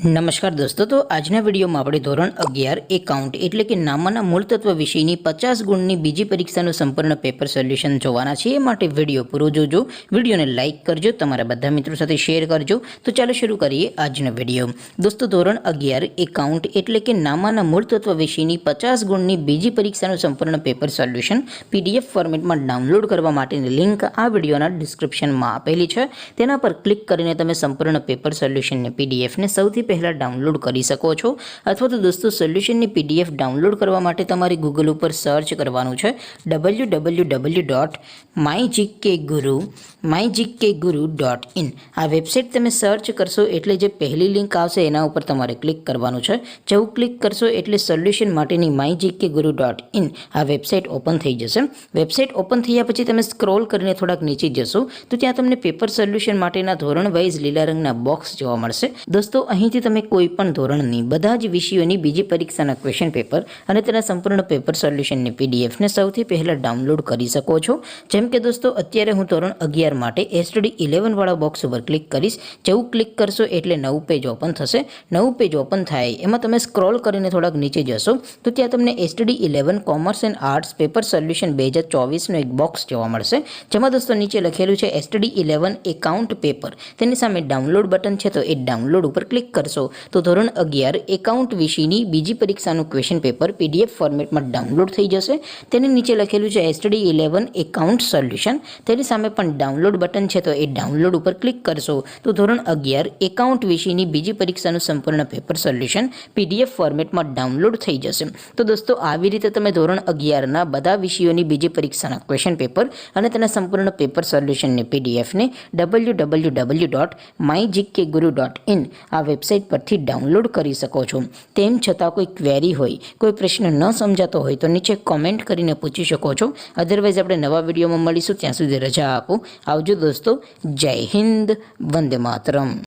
નમસ્કાર દોસ્તો, તો આજના વિડીયોમાં આપણે ધોરણ 11 એકાઉન્ટ એટલે કે નામાના મૂળ તત્વ વિષયની 50 ગુણની બીજી પરીક્ષાનું સંપૂર્ણ પેપર સોલ્યુશન જોવાના છે। એ માટે વિડીયો પૂરો જોજો, વિડીયોને લાઇક કરજો, તમારા બધા મિત્રો સાથે શેર કરજો। તો ચાલો શરૂ કરીએ આજનો વિડીયો। દોસ્તો, ધોરણ 11 એકાઉન્ટ એટલે કે નામાના મૂળ તત્વ વિષયની 50 ગુણની બીજી પરીક્ષાનું સંપૂર્ણ પેપર સોલ્યુશન PDF ફોર્મેટમાં ડાઉનલોડ કરવા માટેની લિંક આ વિડીયોના ડિસ્ક્રિપ્શનમાં આપેલી છે। તેના પર ક્લિક કરીને તમે સંપૂર્ણ પેપર સોલ્યુશનની PDFને સૌથી પહેલાં ડાઉનલોડ કરી શકો છો। અથવા તો દોસ્તો, સોલ્યુશનની PDF ડાઉનલોડ કરવા માટે તમારે ગૂગલ ઉપર સર્ચ કરવાનું છે www.mygkguru.in। આ વેબસાઇટ તમે સર્ચ કરશો એટલે જે પહેલી લિંક આવશે એના ઉપર તમારે ક્લિક કરવાનું છે। જેવું ક્લિક કરશો એટલે સોલ્યુશન માટેની mygkguru.in આ વેબસાઇટ ઓપન થઈ જશે। વેબસાઇટ ઓપન થયા પછી તમે સ્ક્રોલ કરીને થોડાક નીચે જશો તો ત્યાં તમને પેપર સોલ્યુશન માટેના ધોરણ વાઇઝ લીલા રંગના બોક્સ જોવા મળશે। દોસ્તો, અહીંથી તમે કોઈ પણ ધોરણની બધા જ વિષયોની બીજી પરીક્ષાના ક્વેશ્ચન પેપર અને તેના સંપૂર્ણ પેપર સોલ્યુશનની PDFને સૌથી પહેલાં ડાઉનલોડ કરી શકો છો। જેમ કે દોસ્તો, અત્યારે હું ધોરણ 11 માટે STD 11 વાળા બોક્સ ઉપર ક્લિક કરીશ। જેવું ક્લિક કરશો એટલે નવું પેજ ઓપન થશે। નવું પેજ ઓપન થાય એમાં તમે સ્ક્રોલ કરીને થોડાક નીચે જશો તો ત્યાં તમને STD 11 commerce and arts paper solution 2024નો એક બોક્સ જોવા મળશે। જેમાં દોસ્તો નીચે લખેલું છે STD 11 એકાઉન્ટ પેપર। તેની સામે ડાઉનલોડ બટન છે, તો એ ડાઉનલોડ ઉપર ક્લિક કરશો તો ધોરણ 11 એકાઉન્ટ વિષયની બીજી પરીક્ષાનું ક્વેશ્ચન પેપર PDF ફોર્મેટમાં ડાઉનલોડ થઈ જશે। તેની નીચે લખેલું છે STD 11 એકાઉન્ટ સોલ્યુશન। તેની સામે પણ ડાઉનલોડ બટન છે, તો એ ડાઉનલોડ ઉપર ક્લિક કરશો તો ધોરણ 11 એકાઉન્ટ વિષયની બીજી પરીક્ષાનું સંપૂર્ણ પેપર સોલ્યુશન PDF ફોર્મેટમાં ડાઉનલોડ થઈ જશે। તો દોસ્તો, આવી રીતે તમે ધોરણ 11ના બધા વિષયોની બીજી પરીક્ષાના ક્વેશ્ચન પેપર અને તેના સંપૂર્ણ પેપર સોલ્યુશનની PDFને www.mygkguru.in આ વેબસાઇટ પરથી ડાઉનલોડ કરી શકો છો। તેમ છતાં કોઈ ક્વેરી હોય, કોઈ પ્રશ્ન ન સમજાતો હોય તો નીચે કોમેન્ટ કરીને પૂછી શકો છો। અધરવાઇઝ આપણે નવા વિડીયોમાં મળીશું, ત્યાં સુધી રજા આપો। આવજો દોસ્તો, જય હિન્દ, વંદે માતરમ।